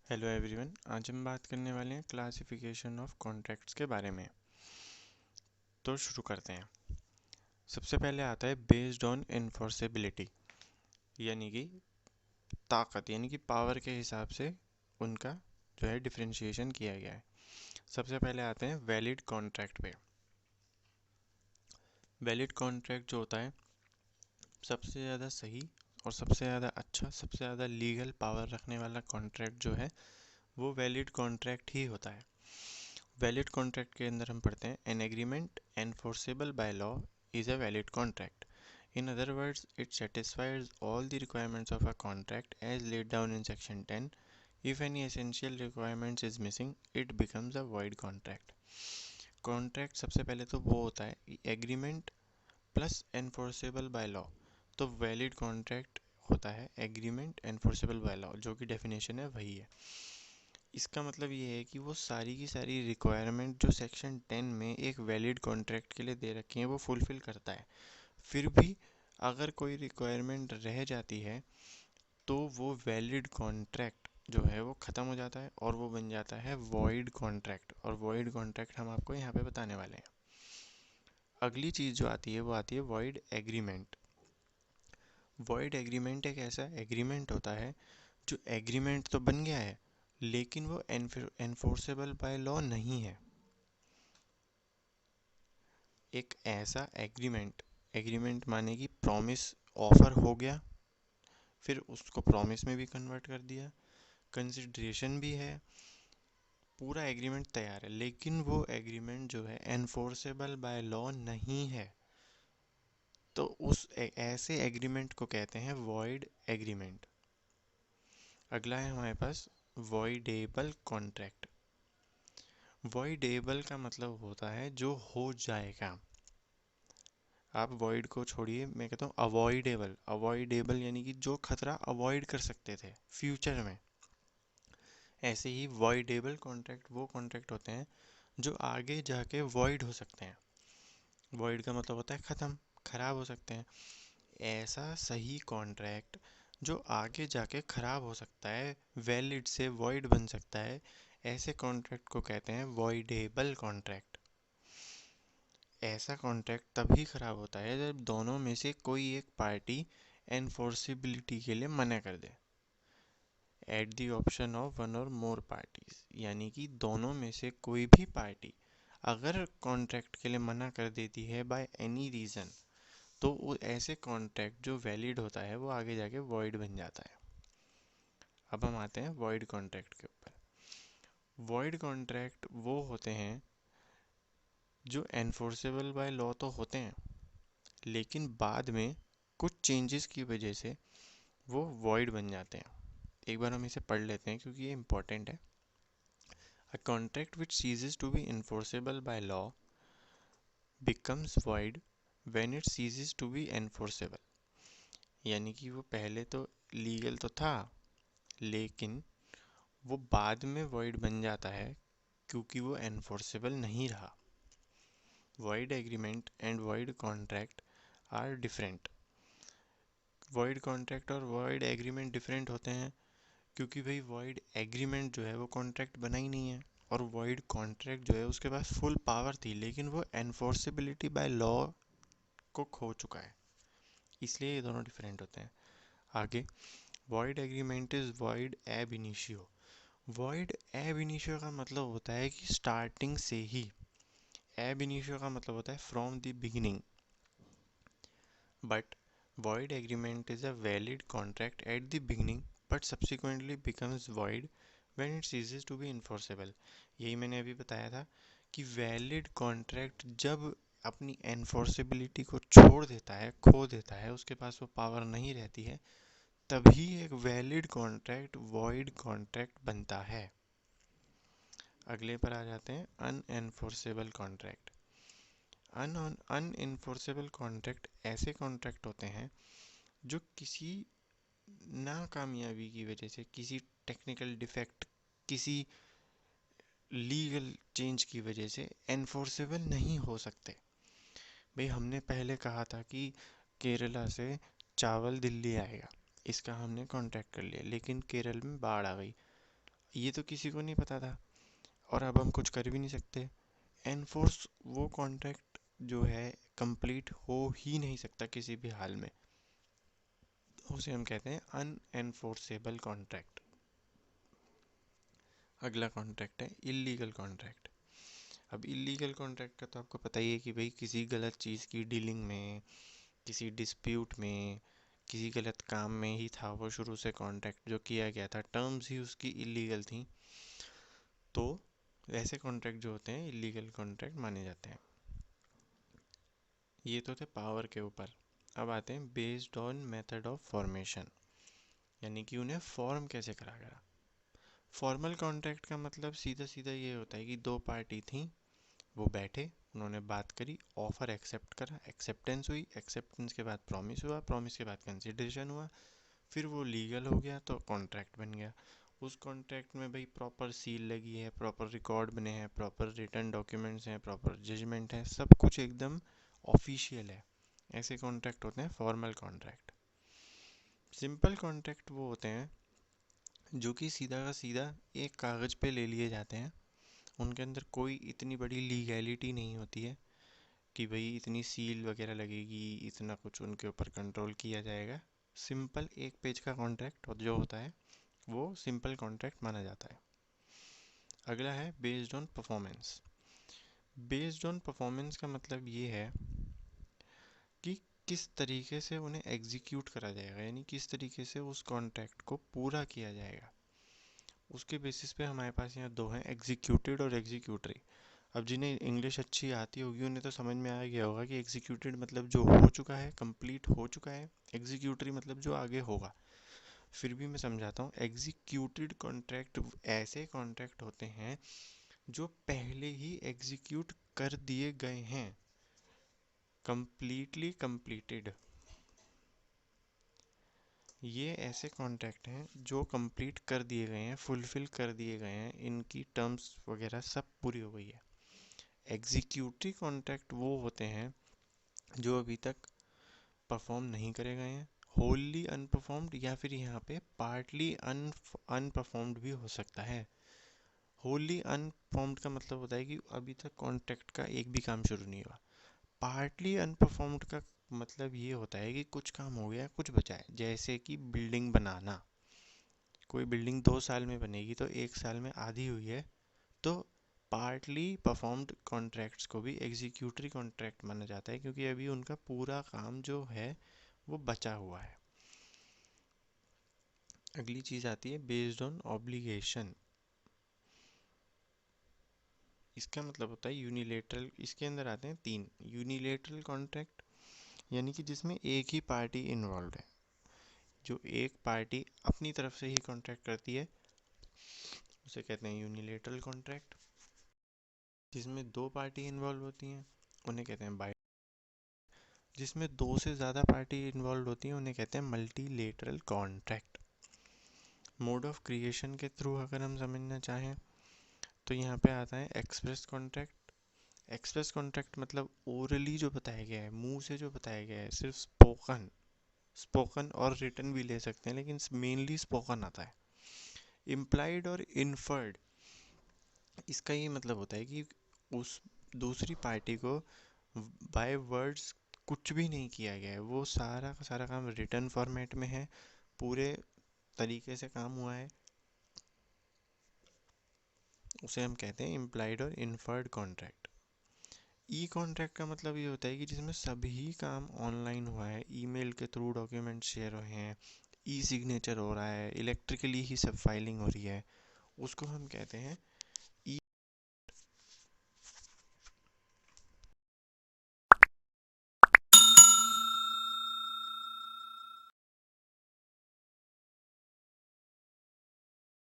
Hello everyone, आज हम बात करने वाले हैं क्लासिफिकेशन ऑफ कॉन्ट्रैक्ट्स के बारे में। तो शुरू करते हैं। सबसे पहले आता है बेस्ड ऑन इन्फोर्सेबिलिटी, यानी कि ताकत यानी कि पावर के हिसाब से उनका जो है डिफरेंशिएशन किया गया है। सबसे पहले आते हैं वैलिड कॉन्ट्रैक्ट पे। वैलिड कॉन्ट्रैक्ट जो होता है सबसे ज़्यादा सही और सबसे ज़्यादा अच्छा, सबसे ज़्यादा लीगल पावर रखने वाला कॉन्ट्रैक्ट जो है वो वैलिड कॉन्ट्रैक्ट ही होता है। वैलिड कॉन्ट्रैक्ट के अंदर हम पढ़ते हैं an agreement enforceable by law is a valid contract. In other words, it satisfies all the requirements of a contract as laid down in section 10. If any essential requirements is missing, it becomes a void contract. Contract सबसे पहले तो वो होता है agreement plus enforceable by law. तो valid contract होता है agreement enforceable by law, जो कि डेफिनेशन है वही है। इसका मतलब ये है कि वो सारी की सारी रिक्वायरमेंट जो सेक्शन 10 में एक वैलिड कॉन्ट्रैक्ट के लिए दे रखी हैं वो फुलफ़िल करता है। फिर भी अगर कोई रिक्वायरमेंट रह जाती है तो वो वैलिड कॉन्ट्रैक्ट जो है वो ख़त्म हो जाता है और वो बन जाता है वॉइड कॉन्ट्रैक्ट। और वॉइड कॉन्ट्रैक्ट हम आपको यहाँ पे बताने वाले हैं। अगली चीज़ जो आती है वो आती है वॉइड एग्रीमेंट। वॉइड एग्रीमेंट एक ऐसा एग्रीमेंट होता है जो एग्रीमेंट तो बन गया है लेकिन वो एनफोर्सेबल बाय लॉ नहीं है। एक ऐसा एग्रीमेंट, एग्रीमेंट माने कि प्रॉमिस ऑफर हो गया, फिर उसको प्रॉमिस में भी कन्वर्ट कर दिया, कंसिडरेशन भी है, पूरा एग्रीमेंट तैयार है, लेकिन वो एग्रीमेंट जो है एनफोर्सेबल बाय लॉ नहीं है। तो उस ऐसे एग्रीमेंट को कहते हैं वॉइड एग्रीमेंट। अगला है हमारे पास वॉइडेबल कॉन्ट्रैक्ट। वॉइडेबल का मतलब होता है जो हो जाएगा। आप वॉइड को छोड़िए, मैं कहता हूँ अवॉइडेबल। अवॉइडेबल यानी कि जो खतरा अवॉइड कर सकते थे फ्यूचर में। ऐसे ही वॉइडेबल कॉन्ट्रैक्ट वो कॉन्ट्रैक्ट होते हैं जो आगे जाके वॉइड हो सकते हैं। वॉइड का मतलब होता है ख़त्म, ख़राब हो सकते हैं। ऐसा सही कॉन्ट्रैक्ट जो आगे जाके ख़राब हो सकता है, वैलिड से वॉइड बन सकता है, ऐसे कॉन्ट्रैक्ट को कहते हैं वॉइडेबल कॉन्ट्रैक्ट। ऐसा कॉन्ट्रैक्ट तभी ख़राब होता है जब दोनों में से कोई एक पार्टी एनफोर्सिबिलिटी के लिए मना कर दे, at the option of one or more parties. यानी कि दोनों में से कोई भी पार्टी अगर कॉन्ट्रैक्ट के लिए मना कर देती है बाय एनी रीज़न, तो वो ऐसे कॉन्ट्रैक्ट जो वैलिड होता है वो आगे जाके वॉइड बन जाता है। अब हम आते हैं वॉइड कॉन्ट्रैक्ट के ऊपर। वॉइड कॉन्ट्रैक्ट वो होते हैं जो एनफोर्सेबल बाय लॉ तो होते हैं लेकिन बाद में कुछ चेंजेस की वजह से वो वॉइड बन जाते हैं। एक बार हम इसे पढ़ लेते हैं क्योंकि ये इंपॉर्टेंट है। A contract which ceases to be enforceable by law becomes void when it ceases to be enforceable। यानी कि वो पहले तो लीगल तो था लेकिन वो बाद में वॉइड बन जाता है क्योंकि वो एनफोर्सेबल नहीं रहा। Void agreement and void contract are different. Void contract और वॉइड एग्रीमेंट डिफरेंट होते हैं क्योंकि भाई वॉइड एग्रीमेंट जो है वो कॉन्ट्रैक्ट बना ही नहीं है और वॉइड कॉन्ट्रैक्ट जो है उसके पास फुल पावर थी लेकिन वो एनफोर्सेबिलिटी बाय लॉ को खो चुका है, इसलिए ये दोनों डिफरेंट होते हैं। आगे, वॉइड एग्रीमेंट इज वॉइड एब इनिशियो। वॉइड एब इनिशियो का मतलब होता है कि स्टार्टिंग से ही। एब इनिशियो का मतलब होता है from the beginning. But void agreement is a valid contract at the beginning but subsequently becomes void when it ceases to be enforceable। यही मैंने अभी बताया था कि वैलिड कॉन्ट्रैक्ट जब अपनी एनफोर्सेबिलिटी को छोड़ देता है, खो देता है, उसके पास वो पावर नहीं रहती है, तभी एक वैलिड कॉन्ट्रैक्ट वॉइड कॉन्ट्रैक्ट बनता है। अगले पर आ जाते हैं अनएनफोर्सेबल कॉन्ट्रैक्ट। अनएनफोर्सेबल कॉन्ट्रैक्ट ऐसे कॉन्ट्रैक्ट होते हैं जो किसी नाकामयाबी की वजह से, किसी टेक्निकल डिफेक्ट, किसी लीगल चेंज की वजह से एनफोर्सेबल नहीं हो सकते। भाई हमने पहले कहा था कि केरला से चावल दिल्ली आएगा, इसका हमने कॉन्ट्रैक्ट कर लिया लेकिन केरल में बाढ़ आ गई। ये तो किसी को नहीं पता था और अब हम कुछ कर भी नहीं सकते। एनफोर्स वो कॉन्ट्रैक्ट जो है कंप्लीट हो ही नहीं सकता किसी भी हाल में, उसे हम कहते हैं अनएनफोर्सेबल कॉन्ट्रैक्ट। अगला कॉन्ट्रैक्ट है इल्लीगल कॉन्ट्रैक्ट। अब इल्लीगल कॉन्ट्रैक्ट का तो आपको पता ही है कि भाई किसी गलत चीज़ की डीलिंग में, किसी डिस्प्यूट में, किसी गलत काम में ही था वो शुरू से कॉन्ट्रैक्ट जो किया गया था, टर्म्स ही उसकी इल्लीगल थी, तो ऐसे कॉन्ट्रैक्ट जो होते हैं इल्लीगल कॉन्ट्रैक्ट माने जाते हैं। ये तो थे पावर के ऊपर। अब आते हैं based on method of formation, यानी कि उन्हें फॉर्म कैसे करा गया। फॉर्मल कॉन्ट्रैक्ट का मतलब सीधा सीधा ये होता है कि दो पार्टी थी, वो बैठे, उन्होंने बात करी, ऑफर एक्सेप्ट करा, एक्सेप्टेंस हुई, एक्सेप्टेंस के बाद प्रॉमिस हुआ, प्रॉमिस के बाद कंसिडरेशन हुआ, फिर वो लीगल हो गया तो कॉन्ट्रैक्ट बन गया। उस कॉन्ट्रैक्ट में भाई प्रॉपर सील लगी है, प्रॉपर रिकॉर्ड बने हैं, प्रॉपर रिटर्न डॉक्यूमेंट्स हैं, प्रॉपर जजमेंट है, सब कुछ एकदम ऑफिशियल है। ऐसे कॉन्ट्रैक्ट होते हैं फॉर्मल कॉन्ट्रैक्ट। सिंपल कॉन्ट्रैक्ट वो होते हैं जो कि सीधा का सीधा एक कागज़ पे ले लिए जाते हैं, उनके अंदर कोई इतनी बड़ी लीगैलिटी नहीं होती है कि भाई इतनी सील वगैरह लगेगी, इतना कुछ उनके ऊपर कंट्रोल किया जाएगा। सिंपल एक पेज का कॉन्ट्रैक्ट जो होता है वो सिंपल कॉन्ट्रैक्ट माना जाता है। अगला है based on performance. Based on performance का मतलब ये है कि किस तरीके से उन्हें एग्जीक्यूट करा जाएगा, यानी किस तरीके से उस कॉन्ट्रैक्ट को पूरा किया जाएगा। उसके बेसिस पे हमारे पास यहाँ दो हैं, एग्जीक्यूटेड और एग्जीक्यूटरी। अब जिन्हें इंग्लिश अच्छी आती होगी उन्हें तो समझ में आ गया होगा कि एग्जीक्यूटेड मतलब जो हो चुका है, कंप्लीट हो चुका है, एग्जीक्यूटरी मतलब जो आगे होगा। फिर भी मैं समझाता हूँ। एग्जीक्यूटेड कॉन्ट्रैक्ट ऐसे कॉन्ट्रैक्ट होते हैं जो पहले ही एग्जीक्यूट कर दिए गए हैं, कंप्लीटली कंप्लीटेड। ये ऐसे कॉन्ट्रैक्ट हैं जो कंप्लीट कर दिए गए हैं, फुलफिल कर दिए गए हैं, इनकी टर्म्स वगैरह सब पूरी हो गई है। एग्जीक्यूटिव कॉन्ट्रैक्ट वो होते हैं जो अभी तक परफॉर्म नहीं करे गए हैं, होली अनपरफॉर्म्ड, या फिर यहाँ पे पार्टली अनपरफॉर्म्ड भी हो सकता है। होली अनपरफॉर्म्ड का मतलब होता है कि अभी तक कॉन्ट्रैक्ट का एक भी काम शुरू नहीं हुआ। पार्टली अनपरफॉर्म्ड का मतलब ये होता है कि कुछ काम हो गया, कुछ बचा है। जैसे कि बिल्डिंग बनाना, कोई बिल्डिंग 2 साल में बनेगी तो 1 साल में आधी हुई है, तो पार्टली परफॉर्म्ड कॉन्ट्रैक्ट्स को भी एग्जीक्यूटरी कॉन्ट्रैक्ट माना जाता है, क्योंकि अभी उनका पूरा काम जो है वो बचा हुआ है। अगली चीज़ आती है बेस्ड ऑन ऑब्लिगेशन। इसका मतलब होता है यूनिलेटरल। इसके अंदर आते हैं 3 यूनिलेटरल कॉन्ट्रैक्ट, यानी कि जिसमें एक ही पार्टी इन्वॉल्व है, जो एक पार्टी अपनी तरफ से ही कॉन्ट्रैक्ट करती है, उसे कहते हैं यूनिलेटरल कॉन्ट्रैक्ट। जिसमें 2 पार्टी इन्वॉल्व होती हैं उन्हें कहते हैं बाई। जिसमें 2 से ज़्यादा पार्टी इन्वॉल्व होती हैं उन्हें कहते हैं multilateral contract. Mode of creation के थ्रू अगर हम समझना चाहें तो यहाँ पे आता है एक्सप्रेस कॉन्ट्रैक्ट। एक्सप्रेस कॉन्ट्रैक्ट मतलब ओरली जो बताया गया है, मुंह से जो बताया गया है, सिर्फ स्पोकन। स्पोकन और रिटन भी ले सकते हैं, लेकिन मेनली स्पोकन आता है। इम्प्लाइड और इन्फर्ड, इसका ये मतलब होता है कि उस दूसरी पार्टी को बाय वर्ड्स कुछ भी नहीं किया गया है, वो सारा का सारा काम रिटन फॉर्मेट में है, पूरे तरीके से काम हुआ है, उसे हम कहते हैं इम्प्लाइड और इन्फर्ड कॉन्ट्रैक्ट। ई कॉन्ट्रैक्ट का मतलब ये होता है कि जिसमें सभी काम ऑनलाइन हुआ है, ईमेल के थ्रू डॉक्यूमेंट शेयर हुए हैं, ई सिग्नेचर हो रहा है, इलेक्ट्रिकली ही सब फाइलिंग हो रही है, उसको हम कहते हैं